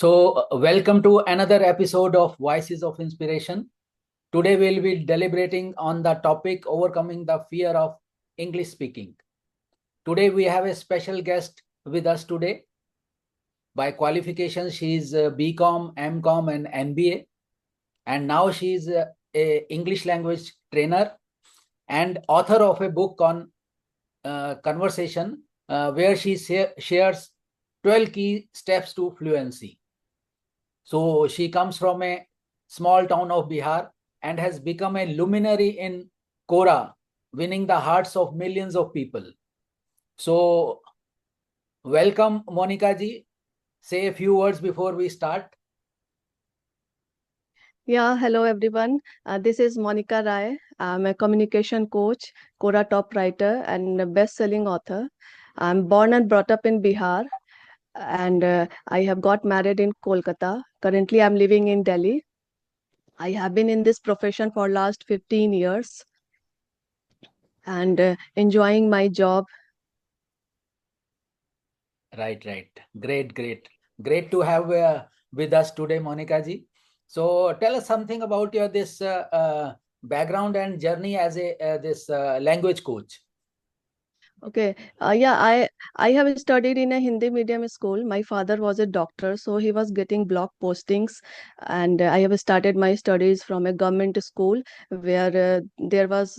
Welcome to another episode of Voices of Inspiration. Today, we'll be deliberating on the topic overcoming the fear of English speaking. Today, we have a special guest with us today. By qualifications, she is BCom, MCom, and MBA. And now she is a English language trainer and author of a book on conversation where she shares 12 key steps to fluency. So she comes from a small town of Bihar and has become a luminary in Kora, winning the hearts of millions of people. So welcome, Monika ji. Say a few words before we start. Yeah, hello everyone. This is Monika Rai. I'm a communication coach, Quora top writer, and a best-selling author. I'm born and brought up in Bihar, and I have got married in Kolkata. Currently, I'm living in Delhi. I have been in this profession for last 15 years and enjoying my job. Right. Great to have with us today, Monika ji. So tell us something about your this background and journey as a this language coach. Okay. I have studied in a Hindi medium school. My father was a doctor, so he was getting block postings, and I have started my studies from a government school where there was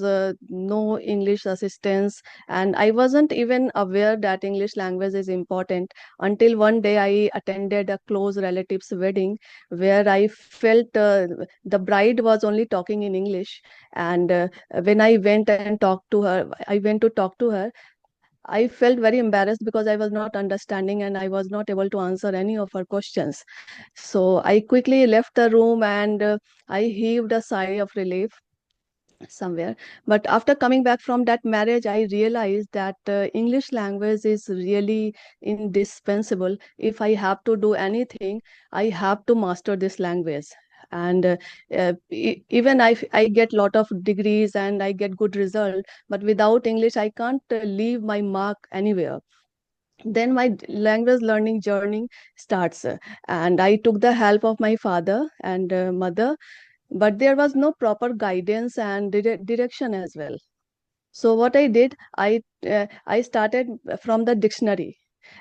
no English assistance, and I wasn't even aware that English language is important until one day I attended a close relative's wedding where I felt the bride was only talking in English, and when I went and talked to her, I went to talk to her. I felt very embarrassed because I was not understanding and I was not able to answer any of her questions. So I quickly left the room and I heaved a sigh of relief somewhere. But after coming back from that marriage, I realized that English language is really indispensable. If I have to do anything, I have to master this language. And even I get lot of degrees and I get good result, but without English, I can't leave my mark anywhere. Then my language learning journey starts, and I took the help of my father and mother, but there was no proper guidance and direction as well. So what I did, I started from the dictionary,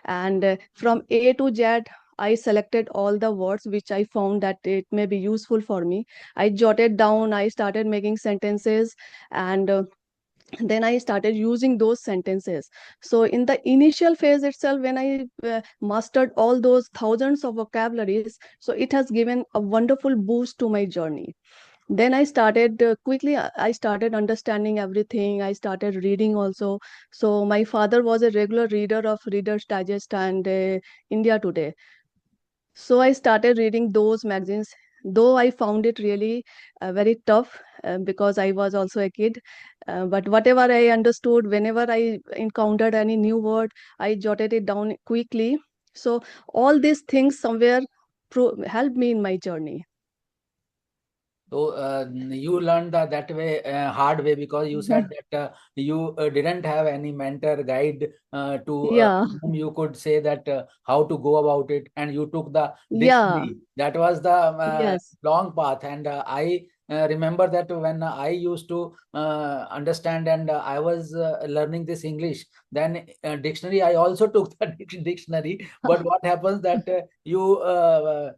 and from A to Z I selected all the words which I found that it may be useful for me. I jotted down, I started making sentences, and then I started using those sentences. So in the initial phase itself, when I mastered all those thousands of vocabularies, so it has given a wonderful boost to my journey. Then I started quickly, I started understanding everything. I started reading also. So my father was a regular reader of Reader's Digest and India Today. So I started reading those magazines, though I found it really very tough because I was also a kid. But whatever I understood, whenever I encountered any new word, I jotted it down quickly. So all these things somewhere helped me in my journey. So you learned that way, hard way, because you said that you didn't have any mentor guide to Yeah, whom you could say that how to go about it, and you took the yeah, dictionary. That was the yes. long path, and I remember that when I used to understand and I was learning this English, then dictionary I also took the dictionary. But what happens that you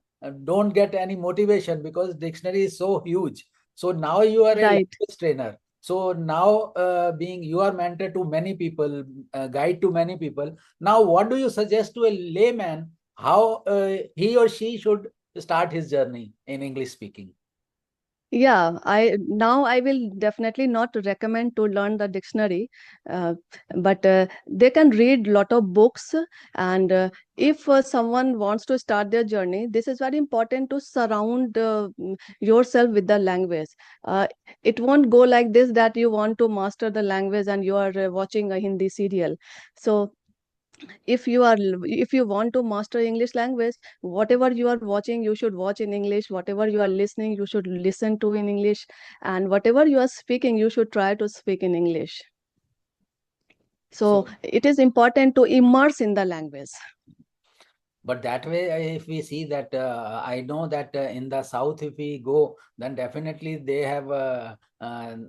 don't get any motivation because dictionary is so huge. So now you are a Right. language trainer. So now being you are mentor to many people, guide to many people. Now what do you suggest to a layman how he or she should start his journey in English speaking? Yeah, I will definitely not recommend to learn the dictionary, uh, but they can read lot of books. And if someone wants to start their journey, this is very important to surround yourself with the language. Uh, it won't go like this that you want to master the language and you are watching a Hindi serial. So if you want to master English language, whatever you are watching you should watch in English, whatever you are listening you should listen to in English, and whatever you are speaking you should try to speak in English. So So it is important to immerse in the language. But that way, if we see that, I know that in the south, if we go, then definitely they have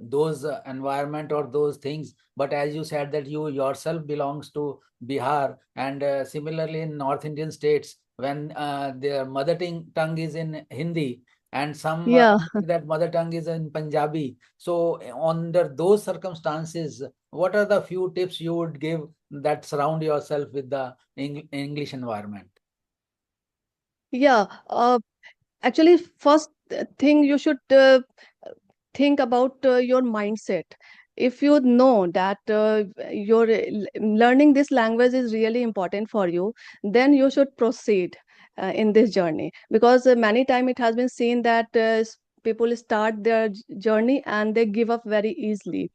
those environment or those things. But as you said that you yourself belongs to Bihar, and similarly in North Indian states, when their mother tongue is in Hindi, and some Yeah. that mother tongue is in Punjabi. So under those circumstances, what are the few tips you would give that surround yourself with the English environment? Yeah. Actually, first thing you should think about your mindset. If you know that your learning this language is really important for you, then you should proceed in this journey, because many time it has been seen that people start their journey and they give up very easily.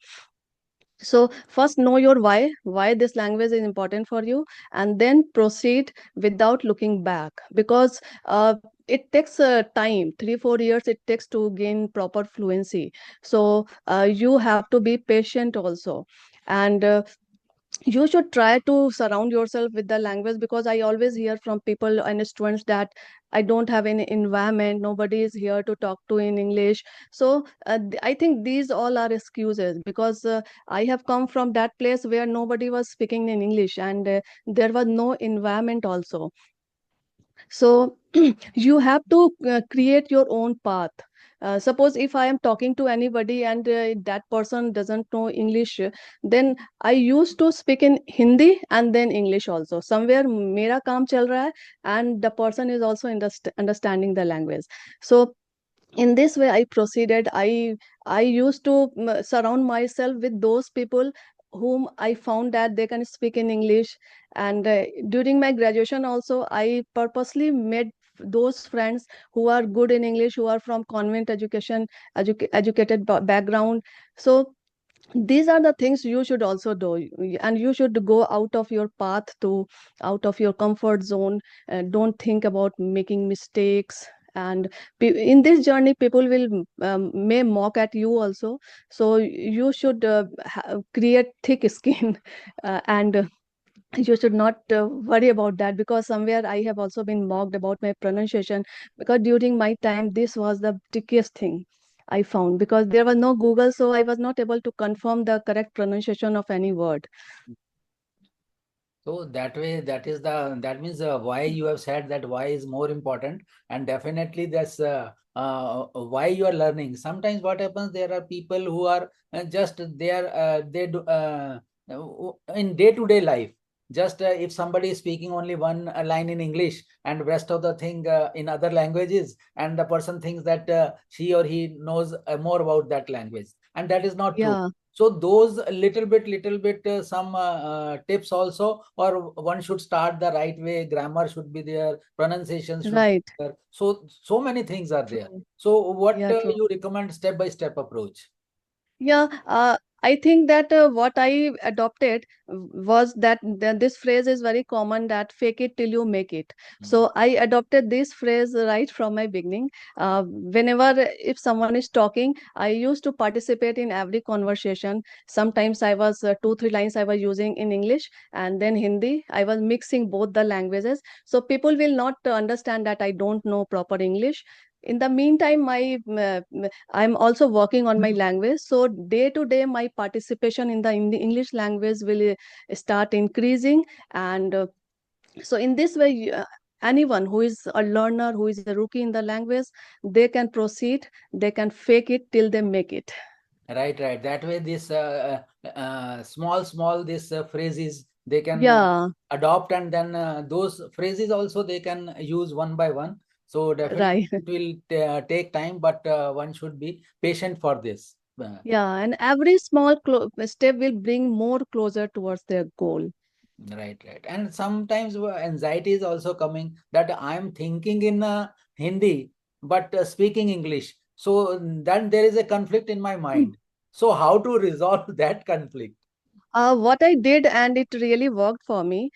So first know your why this language is important for you, and then proceed without looking back, because it takes time, 3 4 years it takes to gain proper fluency. So you have to be patient also. And you should try to surround yourself with the language, because I always hear from people and students that I don't have any environment, nobody is here to talk to in English. So I think these all are excuses, because I have come from that place where nobody was speaking in English, and there was no environment also. So you have to create your own path. Suppose if I am talking to anybody and that person doesn't know English, then I used to speak in Hindi and then English also. Somewhere मेरा काम चल रहा है and the person is also understanding the language. So in this way I proceeded. I used to surround myself with those people whom I found that they can speak in English. And during my graduation also I purposely made those friends who are good in English, who are from convent education, educated background. So these are the things you should also do, and you should go out of your path, to out of your comfort zone. Don't think about making mistakes. And in this journey people will may mock at you also. So you should create thick skin and you should not worry about that, because somewhere I have also been mocked about my pronunciation, because during my time this was the trickiest thing I found, because there was no Google, so I was not able to confirm the correct pronunciation of any word. So that way, that means why you have said that why is more important, and definitely that's why you are learning. Sometimes what happens, there are people who are just there, they do in day-to-day life. Just if somebody is speaking only one line in English and rest of the thing in other languages, and the person thinks that she or he knows more about that language, and that is not true. Yeah, So those little bit, some tips also, or one should start the right way. Grammar should be there, pronunciation should be right. there. So many things are there. True. So what Yeah, true. you recommend step by step approach? Yeah, I think that what I adopted was that this phrase is very common, that fake it till you make it. Mm. So I adopted this phrase right from my beginning. Whenever if someone is talking, I used to participate in every conversation. Sometimes I was 2 3 lines I was using in English and then Hindi. I was mixing both the languages. So people will not understand that I don't know proper English. In the meantime, I'm also working on my language. So day to day, my participation in the English language will start increasing. And so in this way, anyone who is a learner, who is a rookie in the language, they can proceed. They can fake it till they make it. Right, right. That way, this small this phrases they can Yeah, adopt, and then those phrases also they can use one by one. So definitely right. it will take time, but one should be patient for this. Yeah, and every small step will bring more closer towards their goal. Right, right. And sometimes anxiety is also coming that I'm thinking in Hindi, but speaking English. So then there is a conflict in my mind. So how to resolve that conflict? What I did, and it really worked for me.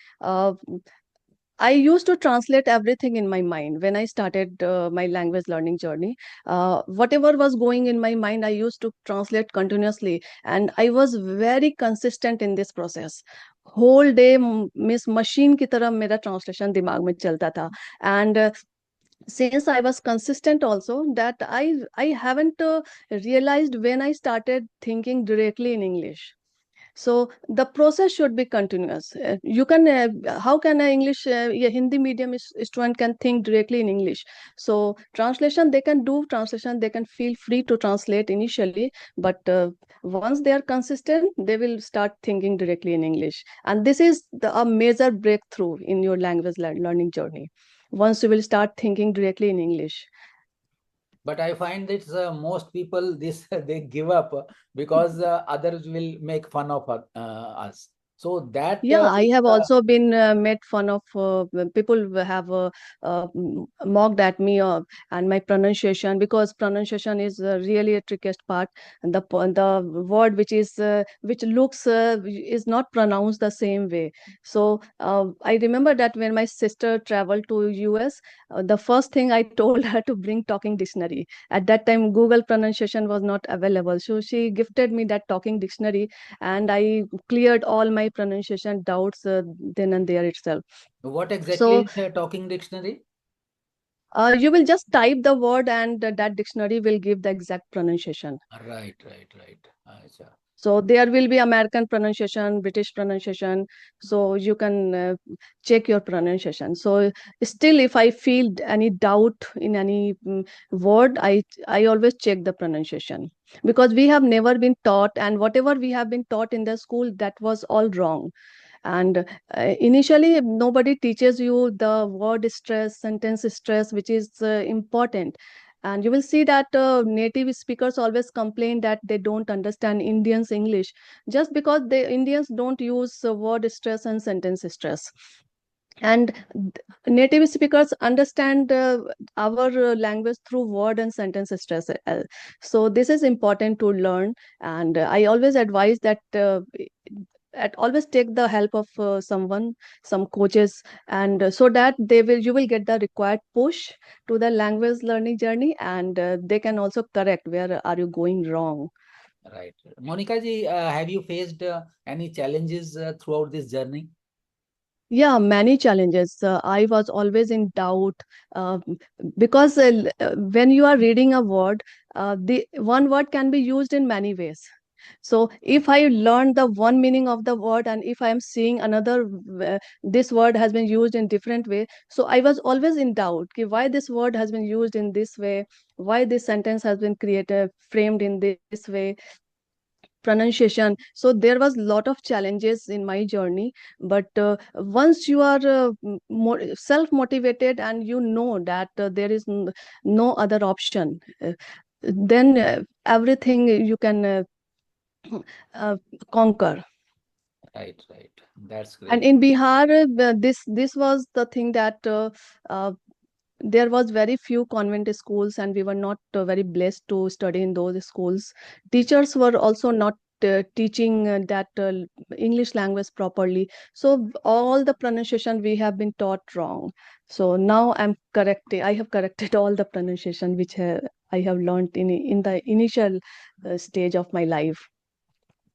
I used to translate everything in my mind when I started my language learning journey. Whatever was going in my mind, I used to translate continuously, and I was very consistent in this process. Whole day मिस machine की तरह मेरा translation दिमाग में चलता था. And since I was consistent also, that I haven't realized when I started thinking directly in English. So the process should be continuous. You can how can a English Hindi medium student can think directly in English? So translation they can do, translation they can feel free to translate initially, but once they are consistent they will start thinking directly in English, and this is a major breakthrough in your language learning journey once you will start thinking directly in English. But I find that most people this they give up because others will make fun of us. So that Yeah, I have uh, also been made fun of. People have mocked at me and my pronunciation, because pronunciation is really a trickiest part. And the word which is which looks is not pronounced the same way. So I remember that when my sister traveled to US, the first thing I told her to bring talking dictionary. At that time, Google pronunciation was not available, so she gifted me that talking dictionary, and I cleared all my pronunciation doubts then and there itself. what exactly So is a talking dictionary? you will just type the word, and that dictionary will give the exact pronunciation. Right, right, right. Acha. So there will be American pronunciation, British pronunciation. So you can check your pronunciation. So still, if I feel any doubt in any word, I always check the pronunciation, because we have never been taught, and whatever we have been taught in the school, that was all wrong. And initially nobody teaches you the word stress, sentence stress, which is important. And you will see that native speakers always complain that they don't understand Indians English, just because the Indians don't use word stress and sentence stress. And native speakers understand our language through word and sentence stress. So this is important to learn. And I always advise that always take the help of someone, some coaches, and so that you will get the required push to the language learning journey, and they can also correct where are you going wrong. Right. Monica ji, have you faced any challenges throughout this journey? Yeah, many challenges. I was always in doubt, uh, because when you are reading a word, the one word can be used in many ways. So if I learn the one meaning of the word, and if I am seeing another, this word has been used in different way. So I was always in doubt, ki why this word has been used in this way, why this sentence has been created, framed in this way, pronunciation. So there was lot of challenges in my journey. But once you are self motivated, and you know that there is no other option, then everything you can uh, conquer. Right, right. That's And great. in Bihar, this was the thing that uh, there was very few convent schools, and we were not very blessed to study in those schools. Teachers were also not teaching that English language properly. So all the pronunciation we have been taught wrong. So now I have corrected all the pronunciation which I have learned in the initial stage of my life.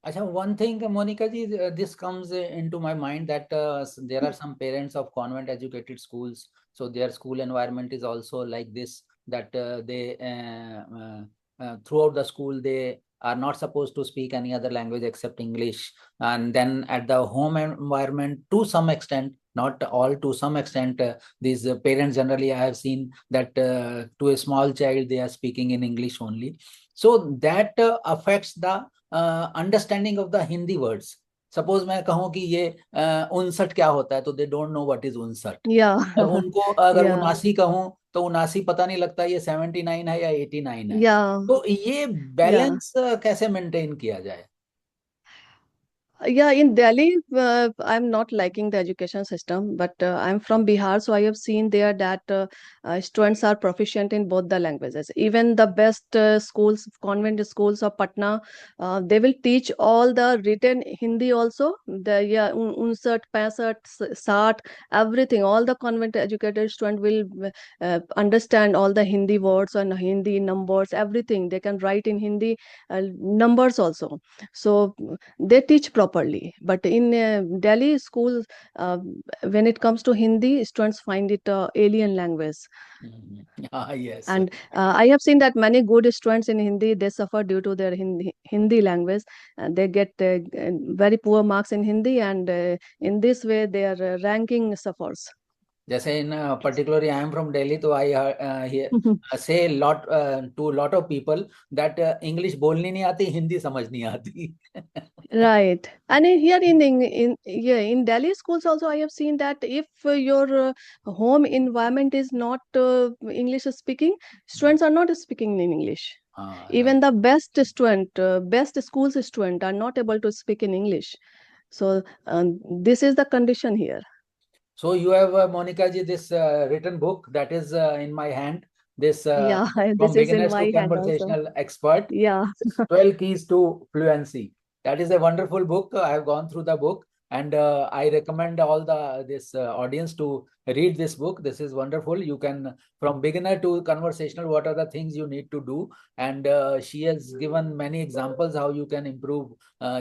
Acha, one thing, Monica ji, this comes into my mind that there are some parents of convent educated schools, so their school environment is also like this, that they throughout the school they are not supposed to speak any other language except English. And then at the home environment, to some extent, not all, to some extent, these parents generally I have seen that to a small child they are speaking in English only. So that affects the understanding of the Hindi words. Suppose मैं कहूँ कि ये 59 क्या होता है, तो they don't know what is 59. Yeah. और उनको अगर Yeah. 79 कहूँ तो 79 पता नहीं लगता ये 79 है या 89 है. Yeah. तो ये Yeah. बैलेंस कैसे मेंटेन किया जाए? Yeah, in Delhi, I'm not liking the education system, but I'm from Bihar, so I have seen there that students are proficient in both the languages. Even the best schools, convent schools of Patna, they will teach all the written Hindi also. The yeah, 59, 65, 60, everything. All the convent educated student will understand all the Hindi words and Hindi numbers, everything. They can write in Hindi numbers also. So they teach properly. But in Delhi school, when it comes to Hindi, students find it alien language. Yes. And I have seen that many good students in Hindi, they suffer due to their Hindi language. They get very poor marks in Hindi, and in this way, their ranking suffers. जैसे in particularly I am from Delhi, so I hear, say lot to lot of people that English बोलनी नहीं आती, हिंदी समझ नहीं आती. Right. And here in Delhi schools also, I have seen that if your home environment is not English speaking, students are not speaking in English. Right. Even the best student, best schools student are not able to speak in English. So this is the condition here. So you have Monika ji this written book that is in my hand. This Yeah, from this is in beginners to my hand also. conversational expert. Yeah. 12 keys to fluency. That is a wonderful book. I have gone through the book, and I recommend all this audience to read this book. This is wonderful. You can, from beginner to conversational, what are the things you need to do, and she has given many examples how you can improve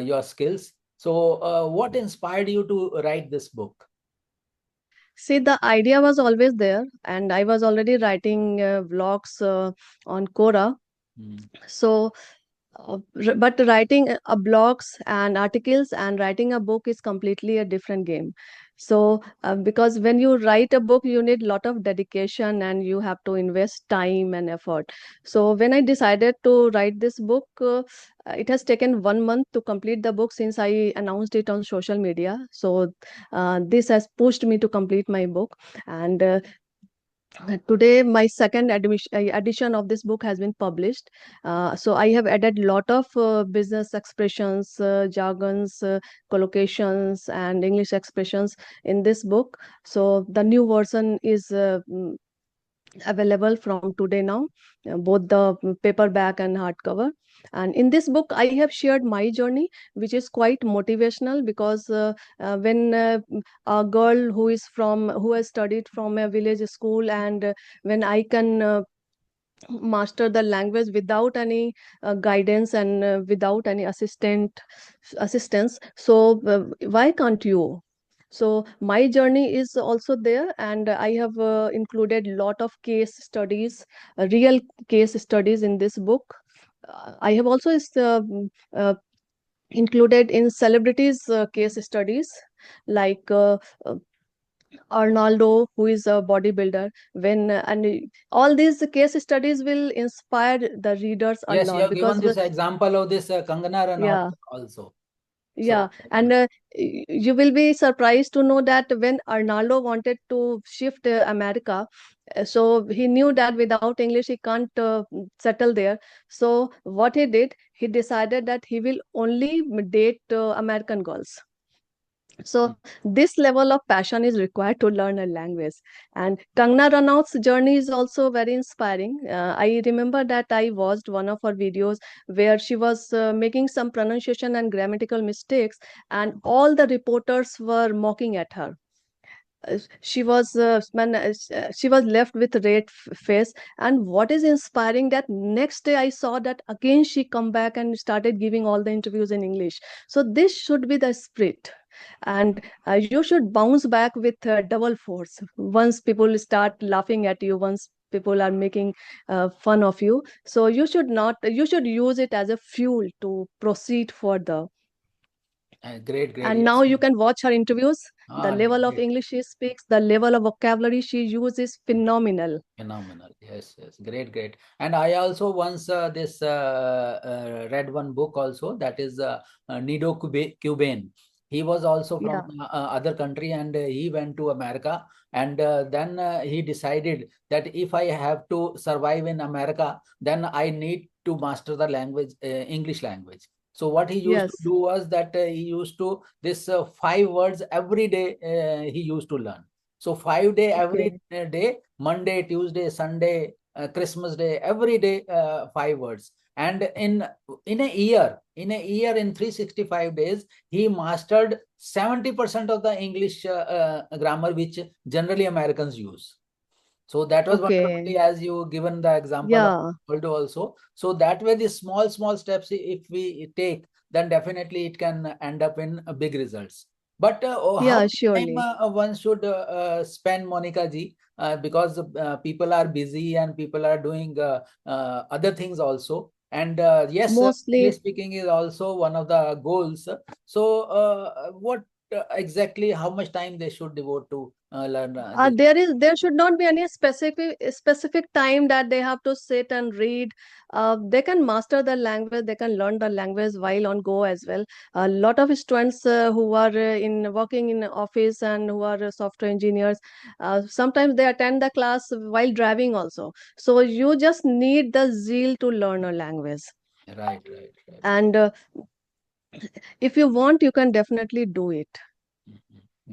your skills. So what inspired you to write this book? See, the idea was always there, and I was already writing vlogs on Quora. So, but writing blogs and articles and writing a book is completely a different game. So, because when you write a book, you need a lot of dedication and you have to invest time and effort. So, when I decided to write this book, it has taken 1 month to complete the book since I announced it on social media. So, this has pushed me to complete my book. And today my second edition of this book has been published. So I have added lot of business expressions, jargons, collocations and English expressions in this book. So the new version is available from today now, both the paperback and hardcover. And in this book I have shared my journey, which is quite motivational, because when a girl who has studied from a village school, and when I can master the language without any guidance and without any assistance, so why can't you? So my journey is also there, and I have included lot of case studies, real case studies in this book. I have also uh, included in celebrities case studies, like uh, Arnaldo, who is a bodybuilder. When and all these case studies will inspire the readers a Yes, you lot, have given because this example of this Kangana Ranaut yeah, also. yeah, So and you will be surprised to know that when Arnaldo wanted to shift America, so he knew that without English he can't settle there. So what he did, he decided that he will only date American girls. So this level of passion is required to learn a language. And Kangna Ranaut's journey is also very inspiring. I remember that I watched one of her videos where she was making some pronunciation and grammatical mistakes, and all the reporters were mocking at her. She was left with red face. And what is inspiring, that next day I saw that again she come back and started giving all the interviews in English. So this should be the spirit, and you should bounce back with double force once people start laughing at you, once people are making fun of you. So you should use it as a fuel to proceed further. great, great. And now Yes. you can watch her interviews. The level of Great. English she speaks, the level of vocabulary she uses is phenomenal. Phenomenal. Yes, yes. Great, great. And I also once this read one book also, that is Nido Cuban. He was also from Yeah. other country, and he went to America. And then he decided that if I have to survive in America, then I need to master the language, English language. So what he used to Yes. do was that he used to this 5 words every day he used to learn. So 5 day every Okay. day, Monday, Tuesday, Sunday, Christmas Day, every day 5 words. And in a year, in 365 days, he mastered 70% of the English grammar which generally Americans use. So that was Okay. wonderfully, as you given the example of Yeah. Aldo also. So that way, the small steps, if we take, then definitely it can end up in big results. But how Yeah, much time surely. one should spend, Monika ji? Because people are busy and people are doing other things also. And yes, English Mostly. speaking is also one of the goals. So, what exactly, how much time they should devote to learn this? There should not be any specific time that they have to sit and read. They can master the language, they can learn the language while on go as well. A lot of students who are in working in office and who are software engineers, sometimes they attend the class while driving also. So you just need the zeal to learn a language. Right, right, right. And if you want, you can definitely do it.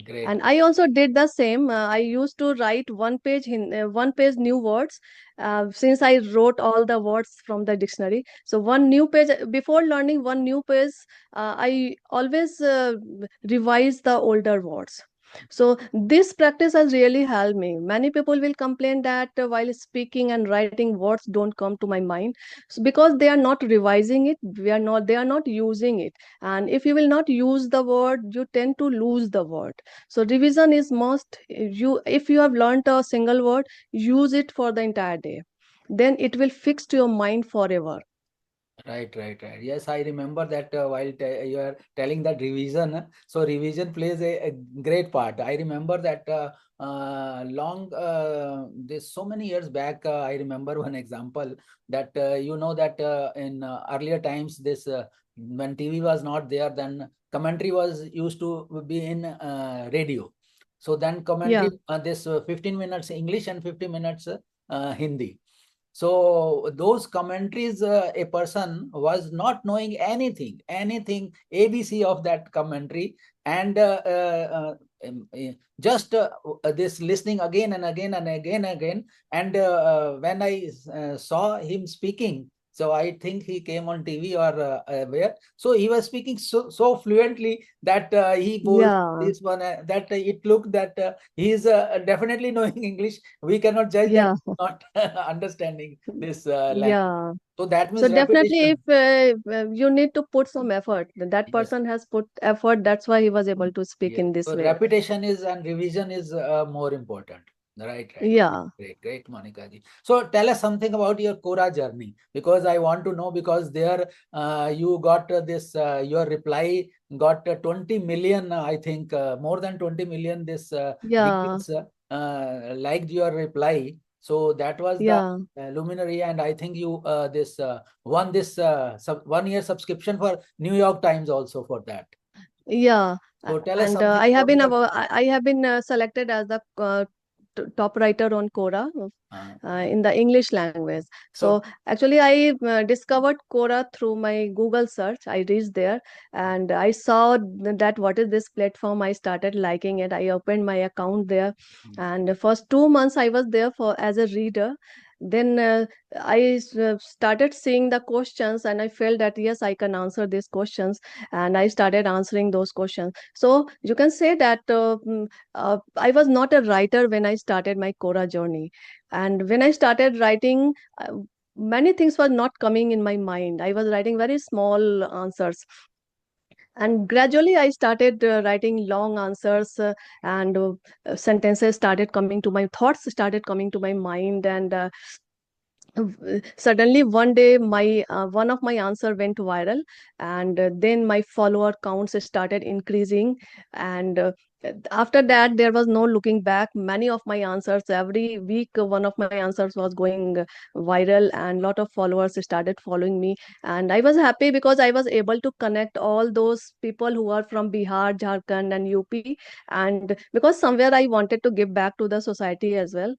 Great. And I also did the same. I used to write one page new words, since I wrote all the words from the dictionary. So one new page, before learning one new page, I always revise the older words. So this practice has really helped me. Many people will complain that while speaking and writing, words don't come to my mind. So because they are not revising it, they are not using it. And if you will not use the word, you tend to lose the word. So revision is must. If you have learned a single word, use it for the entire day. Then it will fix to your mind forever. Right, right, right. Yes, I remember that while you are telling that revision, so revision plays a great part. I remember that this so many years back, I remember one example that that in earlier times, this when TV was not there, then commentary was used to be in radio. So then Yeah, commentary, this 15 minutes English and 50 minutes Hindi. So those commentaries, a person was not knowing anything ABC of that commentary, and just this listening again and again and again. And when I saw him speaking, so I think he came on TV or where. So he was speaking so fluently that he was yeah, this one that it looked that he is definitely knowing English. We cannot judge that yeah, not understanding this language. yeah. So that So means definitely, if repetition. you need to put some effort, that Yes, person has put effort. That's why he was able to speak yes. in this So way. repetition is and revision is more important. Right, right. Yeah, Great, Monika ji. So tell us something about your Quora journey, because I want to know, because there you got this your reply got 20 million, I think more than 20 million this yeah, views liked your reply. So that was the yeah, luminary, and I think you this won this 1 year subscription for New York Times also for that. yeah. So tell us And something about your. I have been selected as the top writer on Quora, Uh, in the English language. So so actually, I discovered Quora through my Google search. I reached there and I saw that what is this platform. I started liking it. I opened my account there, and the first 2 months I was there for as a reader. Then started seeing the questions, and I felt that yes, I can answer these questions, and I started answering those questions. So you can say that I was not a writer when I started my Quora journey, and when I started writing, many things were not coming in my mind. I was writing very small answers, and gradually I started writing long answers, and sentences started coming to my thoughts started coming to my mind, and suddenly one day my one of my answer went viral, and then my follower counts started increasing, and after that there was no looking back. Many of my answers, every week one of my answers was going viral, and lot of followers started following me, and I was happy because I was able to connect all those people who are from Bihar, Jharkhand and UP, and because somewhere I wanted to give back to the society as well.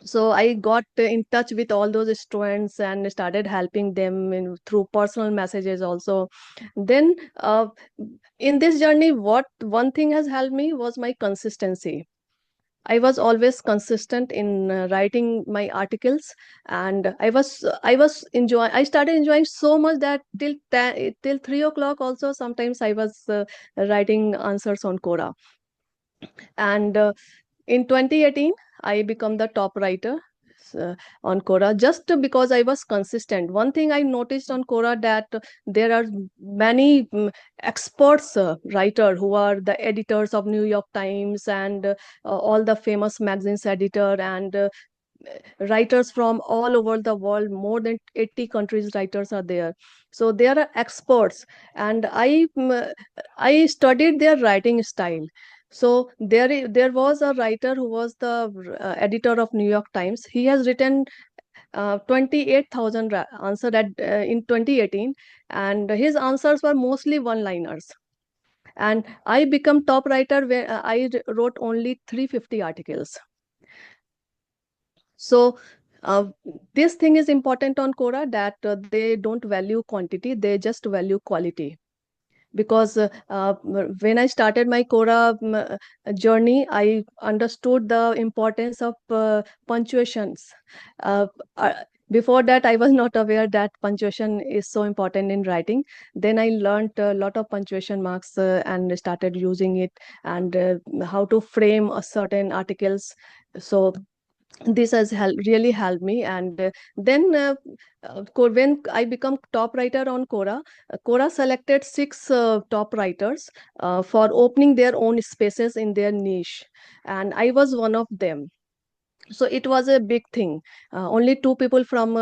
So I got in touch with all those students and started helping them through personal messages also. Then in this journey, what one thing has helped me was my consistency. I was always consistent in writing my articles, and I started enjoying so much that till 3 o'clock also sometimes I was writing answers on Quora. And in 2018 I become the top writer. on Quora just because I was consistent. One thing I noticed on Quora that there are many experts writer who are the editors of New York Times and all the famous magazines editor and writers from all over the world. More than 80 countries writers are there, so there are experts, and I studied their writing style. So there was a writer who was the editor of New York Times. He has written 28,000 answer at in 2018, and his answers were mostly one liners. And I become top writer where wrote only 350 articles. So uh, this thing is important on Quora, that they don't value quantity, they just value quality. Because when I started my Quora journey, I understood the importance of punctuations. Uh, uh, Before that, I was not aware that punctuation is so important in writing. Then I learned a lot of punctuation marks and started using it, and how to frame a certain articles. So this has really helped me. And then when I become top writer on Quora, Quora selected six top writers for opening their own spaces in their niche, and I was one of them. So it was a big thing. Only two people from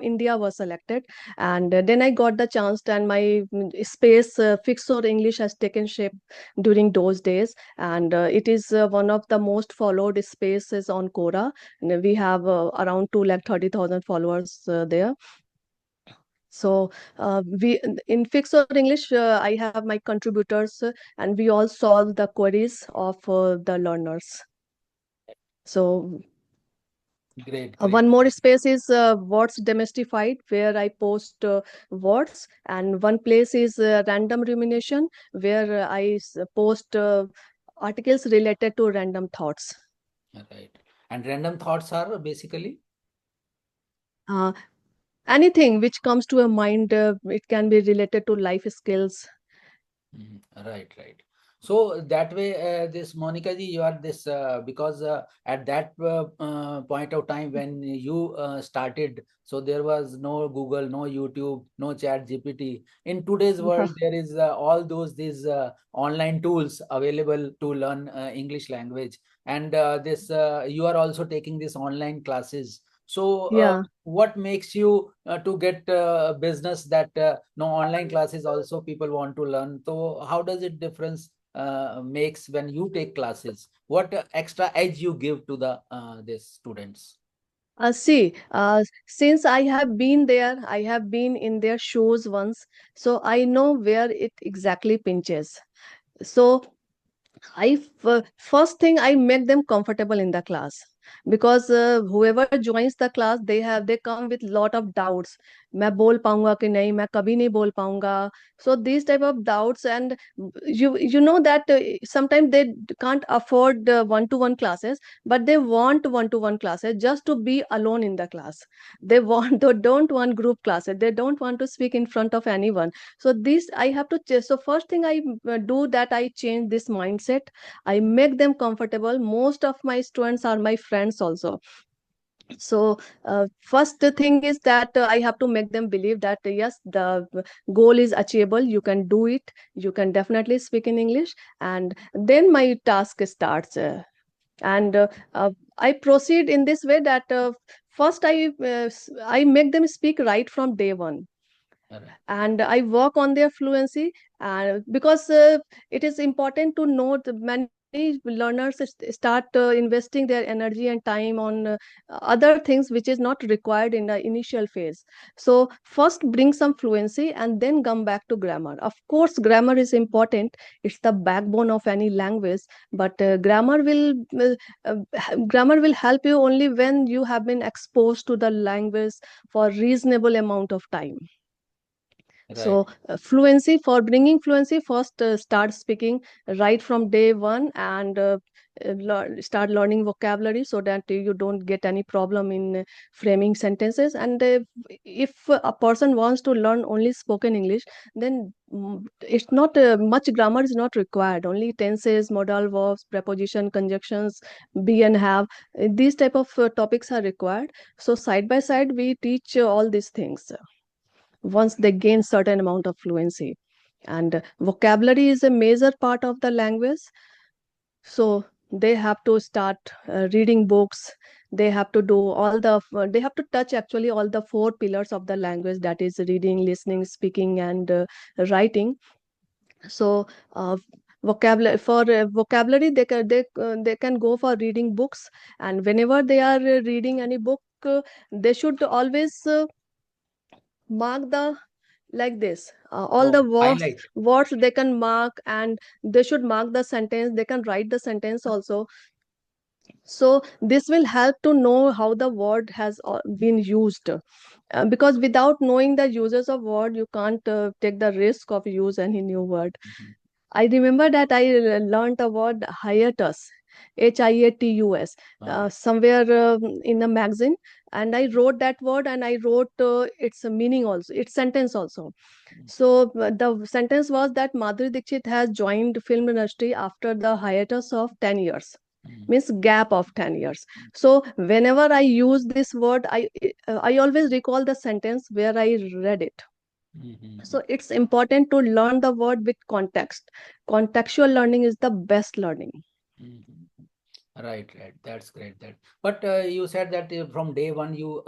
India were selected. And then I got the chance, and my space fixed or English has taken shape during those days. And it is one of the most followed spaces on Quora. And we have around 230,000 followers there. So we in fixed or English, I have my contributors, and we all solve the queries of the learners. So Great, great. one more space is words demystified, where I post words, and one place is random rumination, where post articles related to random thoughts. Right. And random thoughts are basically? Uh, Anything which comes to a mind, it can be related to life skills. Right, right. So that way, this Monika ji, you are this because at that point of time when you started, so there was no Google, no YouTube, no Chat GPT. In today's Yeah. world, there is all these online tools available to learn English language, and this you are also taking this online classes. So Yeah. what makes you to get business that no online classes also people want to learn? So how does it difference makes when you take classes? What extra edge you give to the these students? Since I have been there, I have been in their shoes once, so I know where it exactly pinches. So first thing, I make them comfortable in the class, because whoever joins the class, they come with lot of doubts. मैं बोल पाऊंगा कि नहीं, मैं कभी नहीं बोल पाऊंगा. So these type of doubts. And you know that sometimes they can't afford one to one classes, but they want one to one classes just to be alone in the class. They don't want group classes, they don't want to speak in front of anyone. So this I have to so first thing I do, that I change this mindset. I make them comfortable. Most of my students are my friends also. So first thing is that I have to make them believe that yes, the goal is achievable, you can do it, you can definitely speak in English. And then my task starts. And I proceed in this way, that first I make them speak right from day one, Right. and I work on their fluency. Because it is important to know that many learners start investing their energy and time on other things which is not required in the initial phase. So first bring some fluency, and then come back to grammar. Of course, grammar is important, it's the backbone of any language. But uh, grammar will help you only when you have been exposed to the language for reasonable amount of time. Right. So fluency, for bringing fluency, first start speaking right from day one. And start learning vocabulary so that you don't get any problem in framing sentences. And if a person wants to learn only spoken English, then it's not much grammar is not required. Only tenses, modal verbs, preposition, conjunctions, be and have, these type of topics are required. So side by side we teach all these things once they gain certain amount of fluency. And vocabulary is a major part of the language, so they have to start reading books. They have to do all the they have to touch actually all the four pillars of the language, that is reading, listening, speaking, and writing. So vocabulary, for vocabulary, they can go for reading books. And whenever they are reading any book, they should always mark the, like this, all the Oh, highlight. words they can mark, and they should mark the sentence, they can write the sentence also. So this will help to know how the word has been used, because without knowing the uses of word, you can't take the risk of use any new word. Mhm. I remember that I learned the word hiatus, hiatus, Ah, somewhere in a magazine, and I wrote that word, and I wrote its meaning also, its sentence also. mm, So the sentence was that Madhuri Dixit has joined film industry after the hiatus of 10 years, mm, means gap of 10 years. So whenever I use this word, I always recall the sentence where I read it. mm, mm, So it's important to learn the word with context. Contextual learning is the best learning. mm, mm. Right, right. That's great. That, but you said that from day one you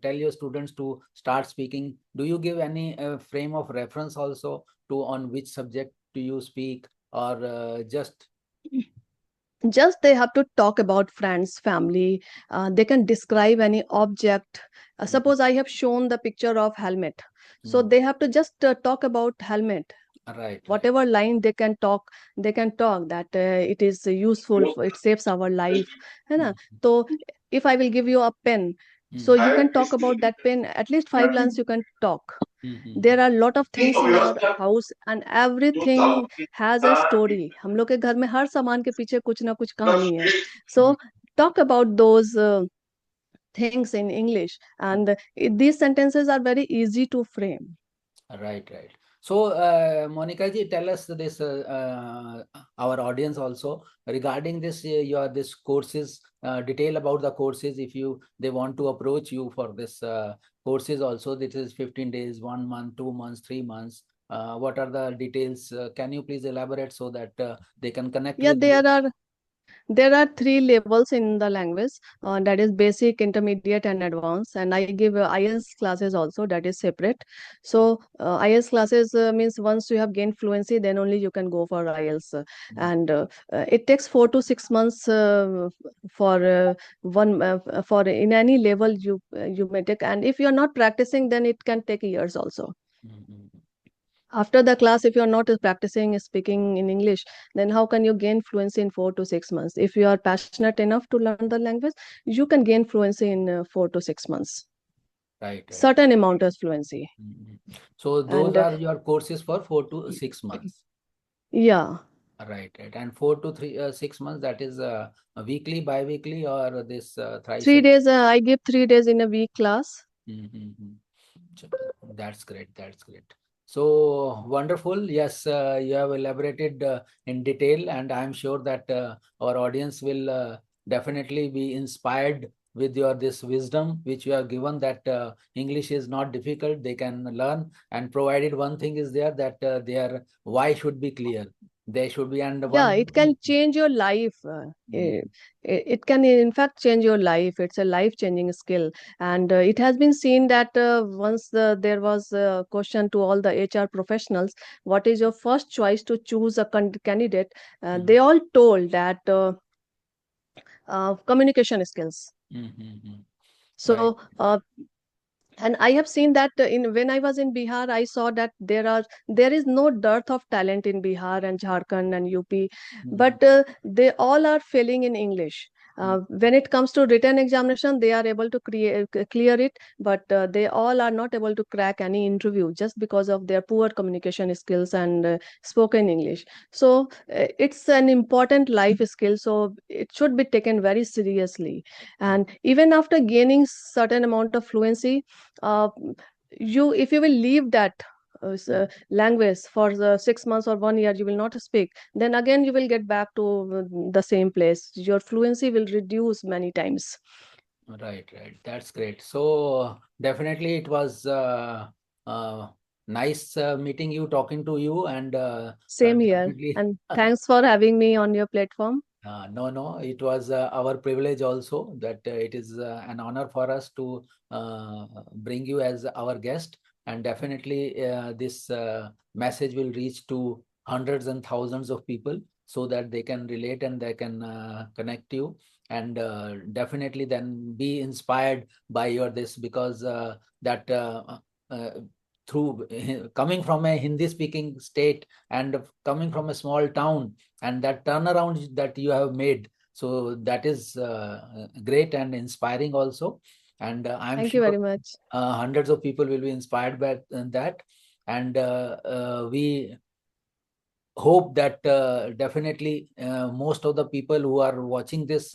tell your students to start speaking. Do you give any frame of reference also to on which subject do you speak, or just? Just they have to talk about friends, family. They can describe any object. Mhm. Suppose I have shown the picture of helmet, so Mm. they have to just talk about helmet. Right, right. Whatever line they can talk, they can talk that it is useful for, it saves our life, है ना? Mm, So if I will give you a pen, so mm, you can talk about that pen at least 5 lines, you can talk. mm, mm, There are a lot of things in our house, and everything has a story. हम लोग के घर में हर सामान के पीछे कुछ ना कुछ कहानी है. So mm, talk about those things in English, mm. and these sentences are very easy to frame. Right, right. So, Monika ji, tell us this, our audience also regarding this, your this courses, detail about the courses. If you they want to approach you for this courses also, this is 15 days, 1 month, 2 months, 3 months. What are the details? Can you please elaborate so that they can connect Yeah, with you? there are three levels in the language, that is basic, intermediate, and advanced. And I give IELTS classes also, that is separate. So IELTS classes means once you have gained fluency, then only you can go for IELTS. Mm, And it takes 4 to 6 months for one for in any level you may take. And if you are not practicing, then it can take years also. mm, mm, After the class, if you're not practicing speaking in English, then how can you gain fluency in 4 to 6 months? If you are passionate enough to learn the language, you can gain fluency in 4 to 6 months. right, right. Certain amount of fluency. Mm, mm. So those And are your courses for 4 to 6 months. yeah, Right, right. And 4 to 6 months, that is a weekly, bi-weekly, or this thrice a 3 days, I give 3 days in a week class. Mm-hmm. That's great. That's great. So wonderful. Yes, you have elaborated in detail, and I'm sure that our audience will definitely be inspired with your this wisdom which you have given, that English is not difficult. They can learn, and provided one thing is there, that their why should be clear. They should be, and Yeah, one. it can change your life. Mm, It can in fact change your life. It's a life changing skill. And it has been seen that once there was a question to all the HR professionals, what is your first choice to choose a candidate? mm, They all told that communication skills. mm, mm, mm. Right. So and I have seen that in when I was in Bihar, I saw that there is no dearth of talent in Bihar and Jharkhand and UP, Mm, but they all are failing in English. When it comes to written examination, they are able to clear it, but they all are not able to crack any interview just because of their poor communication skills and spoken English. So it's an important life skill, so it should be taken very seriously. And even after gaining certain amount of fluency, uh, you if you will leave that language for the 6 months or 1 year, you will not speak, then again you will get back to the same place. Your fluency will reduce many times. Right, right. That's great. So definitely it was nice meeting you, talking to you, and Same here, definitely. and thanks for having me on your platform. No, no, it was our privilege also that it is an honor for us to bring you as our guest. And definitely this message will reach to hundreds and thousands of people so that they can relate and they can connect you. And definitely then be inspired by your this, because that uh, through coming from a Hindi speaking state and coming from a small town, and that turnaround that you have made, so that is great and inspiring also. And I'm Thank you sure very much. hundreds of people will be inspired by that. And we hope that definitely most of the people who are watching this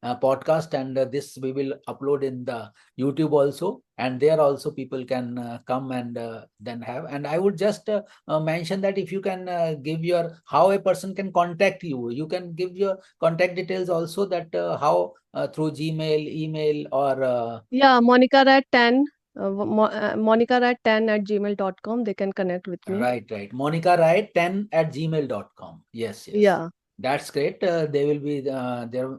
podcast, and this we will upload in the YouTube also, and there also people can come and then have. And I would just mention that if you can give your how a person can contact you, you can give your contact details also, that how through Gmail, email, or Yeah, Monica Rai 10, Monica Rai 10 at gmail.com. They can connect with me. right, right. Monika Rai 10 at gmail.com. Yes, yes. Yeah. That's great. They will be there.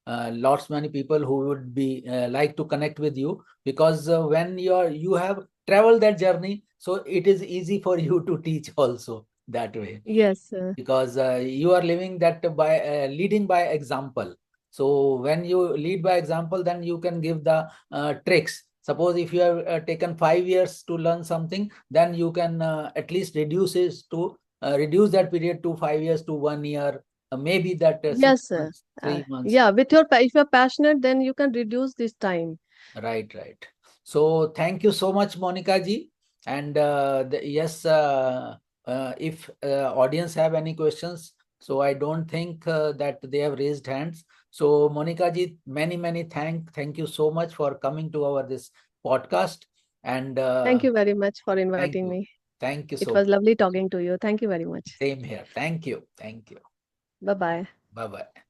Lots many people who would be like to connect with you, because when you have traveled that journey, so it is easy for you to teach also that way, Yes. because you are living that by leading by example. So when you lead by example, then you can give the tricks. Suppose if you have taken 5 years to learn something, then you can at least reduce that period to 5 years to 1 year, maybe that six Yes. months, 3 months. Yeah. If you're passionate, then you can reduce this time. Right, right. So thank you so much, Monika ji. And yes, if audience have any questions, so I don't think that they have raised hands. So Monika ji, many, many thank you so much for coming to our this podcast. And Thank you very much for thank inviting you. me. Thank you It so was much. lovely talking to you. Thank you very much. Same here. Thank you. Thank you. Bye bye. Bye bye.